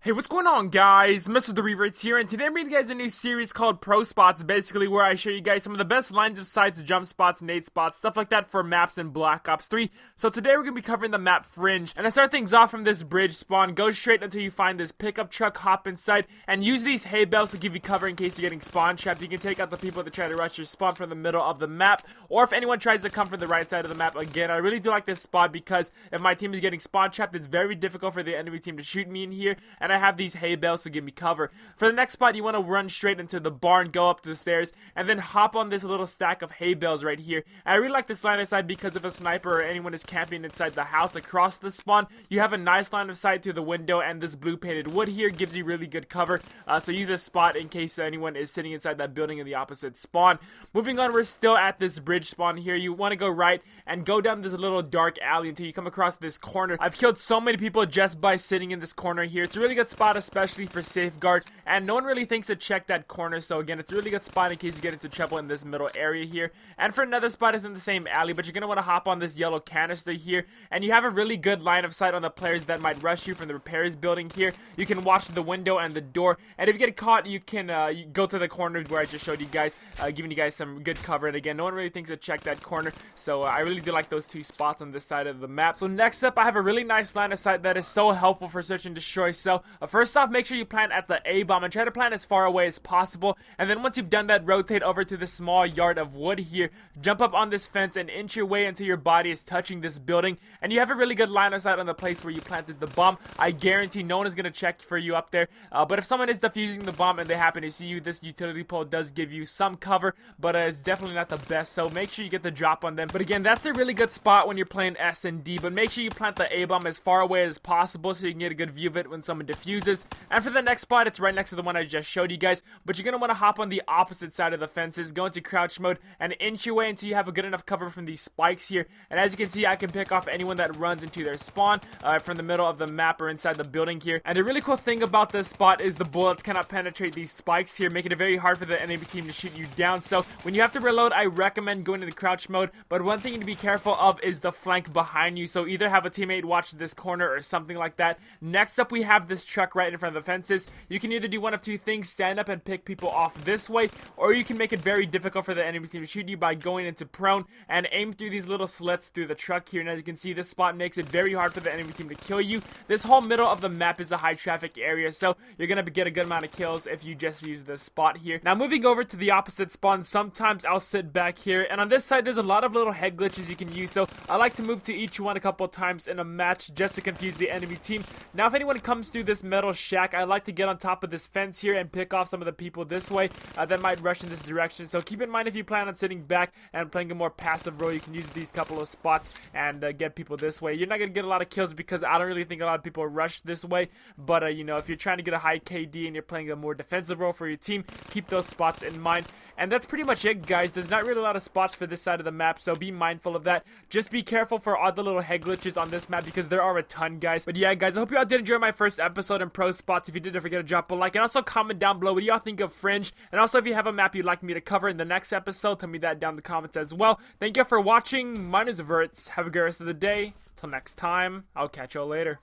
Hey, what's going on, guys? Mr. The Reverts here, and today I'm bringing you guys a new series called Pro Spots, basically where I show you guys some of the best lines of sights, jump spots, nade spots, stuff like that for maps in Black Ops 3. So today we're going to be covering the map Fringe, and I start things off from this bridge spawn, go straight until you find this pickup truck, hop inside, and use these hay bales to give you cover in case you're getting spawn trapped. You can take out the people that try to rush your spawn from the middle of the map, or if anyone tries to come from the right side of the map. Again, I really do like this spot because if my team is getting spawn trapped, it's very difficult for the enemy team to shoot me in here, and I have these hay bales to give me cover. For the next spot, you want to run straight into the barn, go up the stairs, and then hop on this little stack of hay bales right here. And I really like this line of sight because if a sniper or anyone is camping inside the house across the spawn, you have a nice line of sight through the window, and this blue painted wood here gives you really good cover. So use this spot in case anyone is sitting inside that building in the opposite spawn. Moving on, we're still at this bridge spawn here. You want to go right and go down this little dark alley until you come across this corner. I've killed so many people just by sitting in this corner here. It's a really good spot, especially for safeguard, and no one really thinks to check that corner. So again, it's a really good spot in case you get into trouble in this middle area here. And for another spot, is in the same alley, but you're gonna want to hop on this yellow canister here, and you have a really good line of sight on the players that might rush you from the repairs building here. You can watch the window and the door, and if you get caught, you can you go to the corner where I just showed you guys, giving you guys some good cover. And again, no one really thinks to check that corner, so I really do like those two spots on this side of the map. So next up, I have a really nice line of sight that is so helpful for search and destroy. So first off, make sure you plant at the A bomb and try to plant as far away as possible, and then once you've done that, rotate over to this small yard of wood here, jump up on this fence and inch your way until your body is touching this building, and you have a really good line of sight on the place where you planted the bomb. I guarantee no one is going to check for you up there, but if someone is defusing the bomb and they happen to see you, this utility pole does give you some cover, but it's definitely not the best, so make sure you get the drop on them. But again, that's a really good spot when you're playing S and D, but make sure you plant the A bomb as far away as possible so you can get a good view of it when someone defuses. And for the next spot, it's right next to the one I just showed you guys, but you're going to want to hop on the opposite side of the fences, go into crouch mode, and inch your way until you have a good enough cover from these spikes here. And as you can see, I can pick off anyone that runs into their spawn from the middle of the map or inside the building here. And the really cool thing about this spot is the bullets cannot penetrate these spikes here, making it very hard for the enemy team to shoot you down. So when you have to reload, I recommend going into crouch mode, but one thing you need to be careful of is the flank behind you, so either have a teammate watch this corner or something like that. Next up, we have this truck right in front of the fences. You can either do one of two things: stand up and pick people off this way, or you can make it very difficult for the enemy team to shoot you by going into prone and aim through these little slits through the truck here. And as you can see, this spot makes it very hard for the enemy team to kill you. This whole middle of the map is a high traffic area, so you're gonna get a good amount of kills if you just use this spot here. Now moving over to the opposite spawn, sometimes I'll sit back here, and on this side there's a lot of little head glitches you can use, so I like to move to each one a couple times in a match just to confuse the enemy team. Now if anyone comes through this metal shack, I like to get on top of this fence here and pick off some of the people this way that might rush in this direction. So keep in mind, if you plan on sitting back and playing a more passive role, you can use these couple of spots and get people this way. You're not going to get a lot of kills because I don't really think a lot of people rush this way, but you know, if you're trying to get a high KD and you're playing a more defensive role for your team, keep those spots in mind. And that's pretty much it, guys. There's not really a lot of spots for this side of the map, so be mindful of that. Just be careful for all the little head glitches on this map because there are a ton, guys. But yeah, guys, I hope you all did enjoy my first episode in Pro Spots. If you did, don't forget to drop a like, and also comment down below what do y'all think of Fringe. And also, if you have a map you'd like me to cover in the next episode, tell me that down in the comments as well. Thank you for watching. My name is Verts. Have a good rest of the day. Till next time, I'll catch y'all later.